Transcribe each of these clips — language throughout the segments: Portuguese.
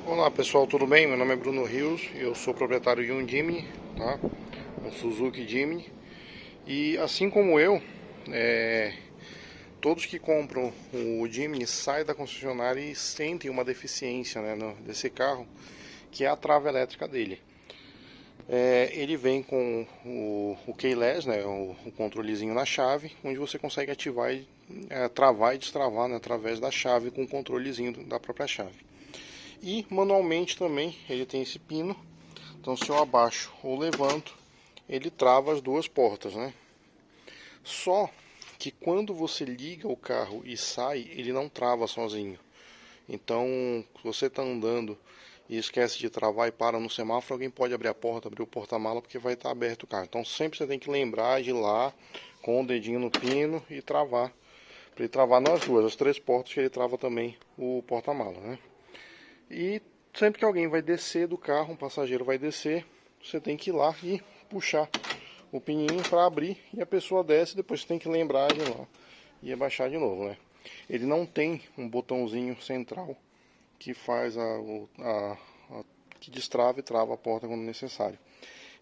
Olá pessoal, tudo bem? Meu nome é Bruno Rios, eu sou proprietário de um Jimny, tá? Um Suzuki Jimny. E assim como eu, todos que compram o Jimny saem da concessionária e sentem uma deficiência, né, desse carro, que é a trava elétrica dele. Ele vem com o keyless, né, o controlezinho na chave, onde você consegue ativar e travar e destravar, né, através da chave com o controlezinho da própria chave. E manualmente também ele tem esse pino, então se eu abaixo ou levanto, ele trava as duas portas, né? Só que quando você liga o carro e sai, ele não trava sozinho. Então, se você está andando e esquece de travar e para no semáforo, alguém pode abrir a porta, abrir o porta-mala, porque vai estar aberto o carro. Então sempre você tem que lembrar de ir lá com o dedinho no pino e travar. Para ele travar nas duas, as três portas, que ele trava também o porta-mala, né? E sempre que alguém vai descer do carro, um passageiro vai descer, você tem que ir lá e puxar o pininho para abrir e a pessoa desce, depois você tem que lembrar de ir lá e abaixar de novo, né? Ele não tem um botãozinho central que faz que destrava e trava a porta quando necessário.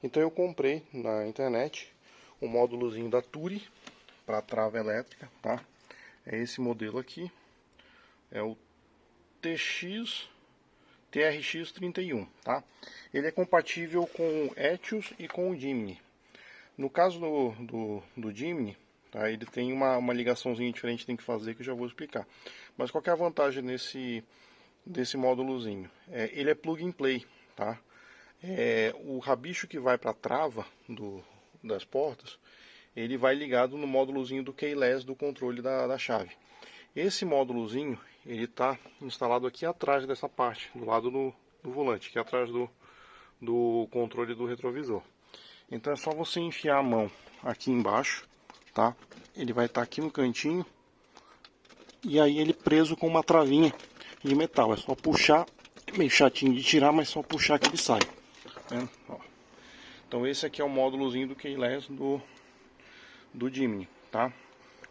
Então eu comprei na internet um módulozinho da Turi para trava elétrica, tá? É esse modelo aqui, é o TX TRX31, tá? Ele é compatível com o Etios e com o Jimny. No caso do Jimny, tá? Ele tem uma ligaçãozinha diferente que tem que fazer, que eu já vou explicar. Mas qual que é a vantagem desse módulozinho? Ele é plug and play, tá? O rabicho que vai para a trava das portas, ele vai ligado no módulozinho do keyless do controle da chave. Esse módulozinho, ele está instalado aqui atrás dessa parte, do lado do volante, aqui atrás do controle do retrovisor. Então é só você enfiar a mão aqui embaixo, tá? Ele vai estar aqui no cantinho, e aí ele preso com uma travinha de metal. É só puxar, é meio chatinho de tirar, mas só puxar que ele sai. Né? Então esse aqui é o módulozinho do keyless do Jimny, tá?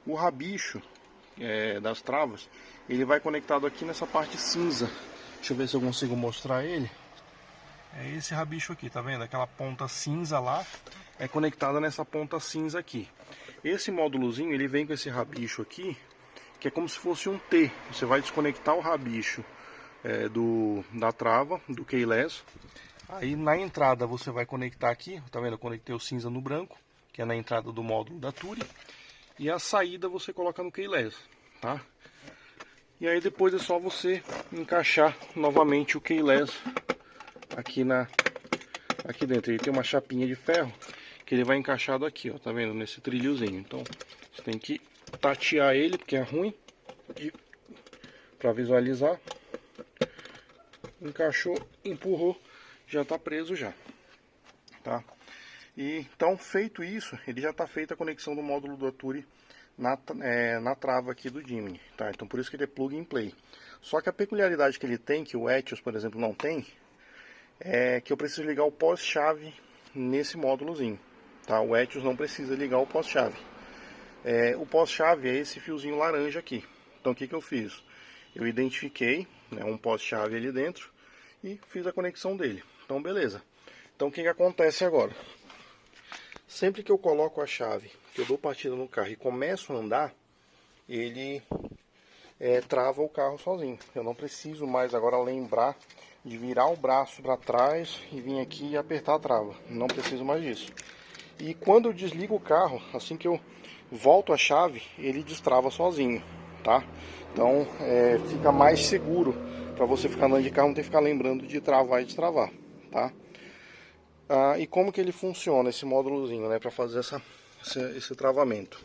O rabicho das travas, ele vai conectado aqui nessa parte cinza. Deixa eu ver se eu consigo mostrar ele. É esse rabicho aqui, tá vendo? Aquela ponta cinza lá é conectada nessa ponta cinza aqui. Esse módulozinho, ele vem com esse rabicho aqui, que é como se fosse um T. Você vai desconectar o rabicho da trava, do keyless. Aí na entrada você vai conectar aqui, tá vendo? Eu conectei o cinza no branco, que é na entrada do módulo da Turi. E a saída você coloca no keyless, tá? E aí depois é só você encaixar novamente o keyless aqui dentro. Ele tem uma chapinha de ferro que ele vai encaixado aqui, ó, tá vendo? Nesse trilhozinho. Então você tem que tatear ele, porque é ruim para visualizar. Encaixou, empurrou, já tá preso já, tá? E então, feito isso, ele já está feita a conexão do módulo do Turi na trava aqui do Jimny, tá? Então por isso que ele é plug and play. Só que a peculiaridade que ele tem, que o Etios, por exemplo, não tem, é que eu preciso ligar o pós-chave nesse módulozinho, tá? O Etios não precisa ligar o pós-chave. O pós-chave é esse fiozinho laranja aqui. Então o que eu fiz? Eu identifiquei, né, um pós-chave ali dentro e fiz a conexão dele. Então beleza. Então o que acontece agora? Sempre que eu coloco a chave, que eu dou partida no carro e começo a andar, ele trava o carro sozinho. Eu não preciso mais agora lembrar de virar o braço para trás e vir aqui e apertar a trava. Não preciso mais disso. E quando eu desligo o carro, assim que eu volto a chave, ele destrava sozinho, tá? Então fica mais seguro para você ficar andando de carro, não ter que ficar lembrando de travar e destravar, tá? E como que ele funciona, esse módulozinho, né, para fazer esse travamento?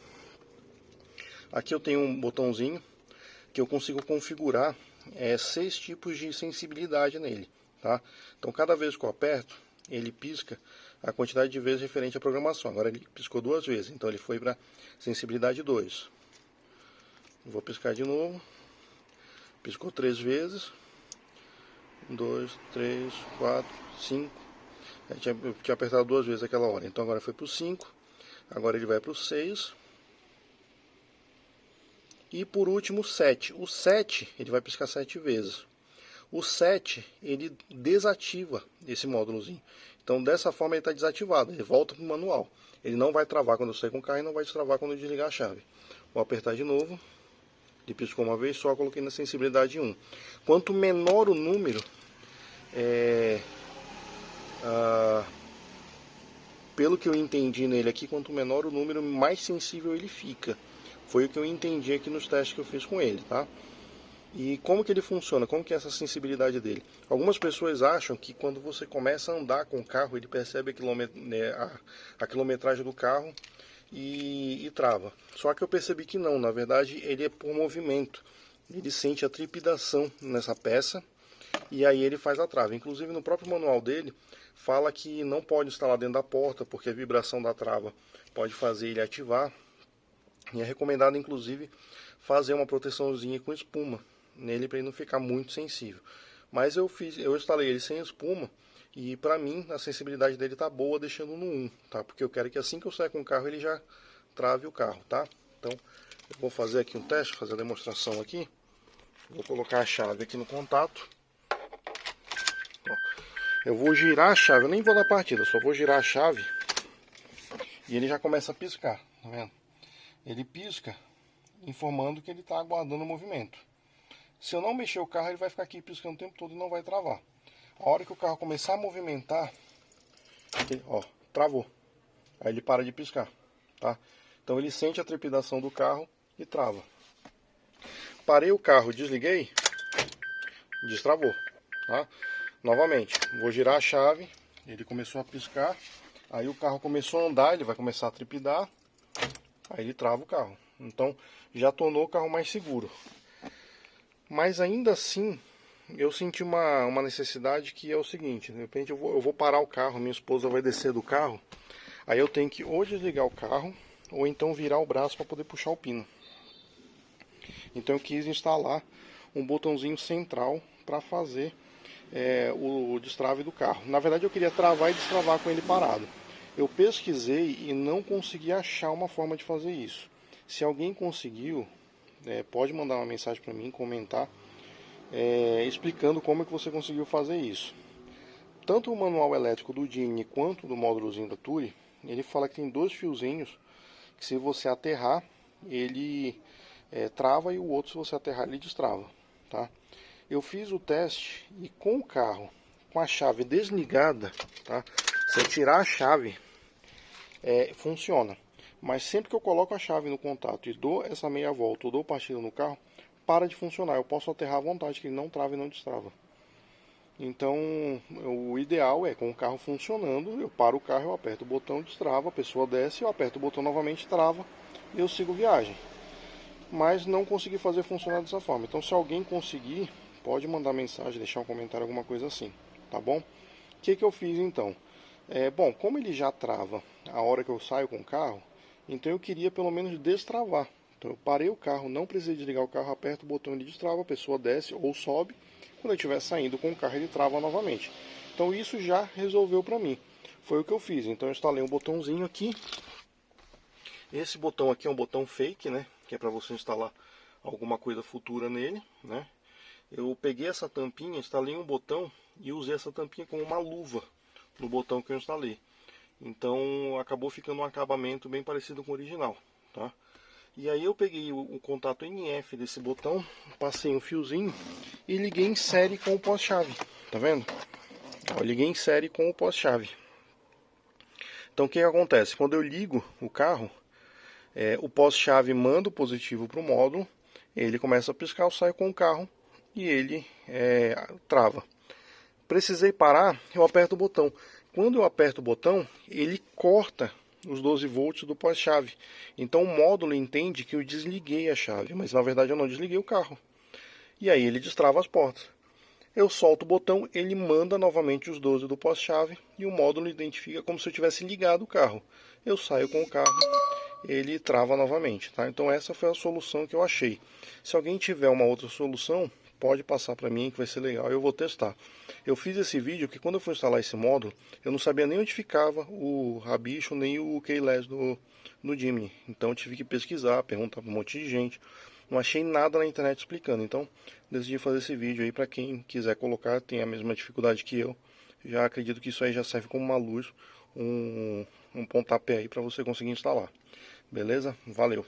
Aqui eu tenho um botãozinho que eu consigo configurar 6 tipos de sensibilidade nele, tá? Então cada vez que eu aperto, ele pisca a quantidade de vezes referente à programação. Agora ele piscou 2 vezes, então ele foi para sensibilidade 2. Vou piscar de novo. Piscou 3 vezes. 2, 3, 4, 5. Eu tinha apertado 2 vezes aquela hora, então agora foi para o 5. Agora ele vai para o 6. E por último o 7. O 7 ele vai piscar 7 vezes. O 7, ele desativa esse módulozinho. Então dessa forma ele está desativado, ele volta para o manual. Ele não vai travar quando eu sair com o carro e não vai destravar quando eu desligar a chave. Vou apertar de novo. Ele piscou uma vez só, coloquei na sensibilidade 1. Quanto menor o número, pelo que eu entendi nele aqui, quanto menor o número, mais sensível ele fica. Foi o que eu entendi aqui nos testes que eu fiz com ele, tá? E como que ele funciona? Como que é essa sensibilidade dele? Algumas pessoas acham que quando você começa a andar com o carro, ele percebe a quilometragem do carro e trava. Só que eu percebi que não, na verdade ele é por movimento. Ele sente a trepidação nessa peça e aí ele faz a trava. Inclusive no próprio manual dele fala que não pode instalar dentro da porta porque a vibração da trava pode fazer ele ativar. E é recomendado inclusive fazer uma proteçãozinha com espuma nele para ele não ficar muito sensível. Mas eu instalei ele sem espuma e para mim a sensibilidade dele tá boa deixando no 1, tá? Porque eu quero que assim que eu sair com o carro ele já trave o carro, tá? Então eu vou fazer aqui um teste, fazer a demonstração aqui. Vou colocar a chave aqui no contato. Ó, eu vou girar a chave, eu nem vou dar partida, só vou girar a chave e ele já começa a piscar, tá vendo? Ele pisca informando que ele está aguardando o movimento. Se eu não mexer o carro, ele vai ficar aqui piscando o tempo todo e não vai travar. A hora que o carro começar a movimentar, ó, travou. Aí ele para de piscar, tá? Então ele sente a trepidação do carro e trava. Parei o carro, desliguei, destravou, tá? Novamente, vou girar a chave, ele começou a piscar, aí o carro começou a andar, ele vai começar a trepidar, aí ele trava o carro. Então já tornou o carro mais seguro. Mas ainda assim, eu senti uma necessidade que é o seguinte, de repente eu vou parar o carro, minha esposa vai descer do carro, aí eu tenho que ou desligar o carro, ou então virar o braço para poder puxar o pino. Então eu quis instalar um botãozinho central para fazer o destrave do carro. Na verdade eu queria travar e destravar com ele parado. Eu pesquisei e não consegui achar uma forma de fazer isso. Se alguém conseguiu, pode mandar uma mensagem para mim, comentar, explicando como é que você conseguiu fazer isso. Tanto o manual elétrico do Jimny quanto do módulozinho da Turi, ele fala que tem dois fiozinhos que se você aterrar, ele trava e o outro, se você aterrar, ele destrava, tá? Eu fiz o teste e com o carro, com a chave desligada, tá? Se eu tirar a chave, funciona. Mas sempre que eu coloco a chave no contato e dou essa meia volta ou dou partida no carro, para de funcionar. Eu posso aterrar à vontade, que ele não trava e não destrava. Então, o ideal é, com o carro funcionando, eu paro o carro, eu aperto o botão, destrava, a pessoa desce, eu aperto o botão novamente, trava e eu sigo viagem. Mas não consegui fazer funcionar dessa forma. Então, se alguém conseguir, pode mandar mensagem, deixar um comentário, alguma coisa assim, tá bom? O que eu fiz então? Bom, como ele já trava a hora que eu saio com o carro, então eu queria pelo menos destravar. Então eu parei o carro, não precisei desligar o carro, aperto o botão e ele destrava, a pessoa desce ou sobe. Quando eu estiver saindo com o carro, ele trava novamente. Então isso já resolveu para mim. Foi o que eu fiz. Então eu instalei um botãozinho aqui. Esse botão aqui é um botão fake, né? Que é para você instalar alguma coisa futura nele, né? Eu peguei essa tampinha, instalei um botão e usei essa tampinha como uma luva no botão que eu instalei. Então acabou ficando um acabamento bem parecido com o original, tá? E aí eu peguei o contato NF desse botão, passei um fiozinho e liguei em série com o pós-chave, tá vendo? Ó, liguei em série com o pós-chave. Então o que acontece? Quando eu ligo o carro, o pós-chave manda o positivo para o módulo, ele começa a piscar, eu saio com o carro e ele trava. Precisei parar, eu aperto o botão. Quando eu aperto o botão, ele corta os 12 volts do pós-chave. Então o módulo entende que eu desliguei a chave, mas na verdade eu não desliguei o carro. E aí ele destrava as portas. Eu solto o botão, ele manda novamente os 12 do pós-chave e o módulo identifica como se eu tivesse ligado o carro. Eu saio com o carro, ele trava novamente, tá? Então essa foi a solução que eu achei. Se alguém tiver uma outra solução, pode passar para mim que vai ser legal, eu vou testar. Eu fiz esse vídeo porque quando eu fui instalar esse módulo, eu não sabia nem onde ficava o rabicho nem o keyless no Jimny. Então eu tive que pesquisar, perguntar para um monte de gente. não achei nada na internet explicando. Então decidi fazer esse vídeo aí para quem quiser colocar, tem a mesma dificuldade que eu. Já acredito que isso aí já serve como uma luz, um pontapé aí para você conseguir instalar. Beleza? Valeu!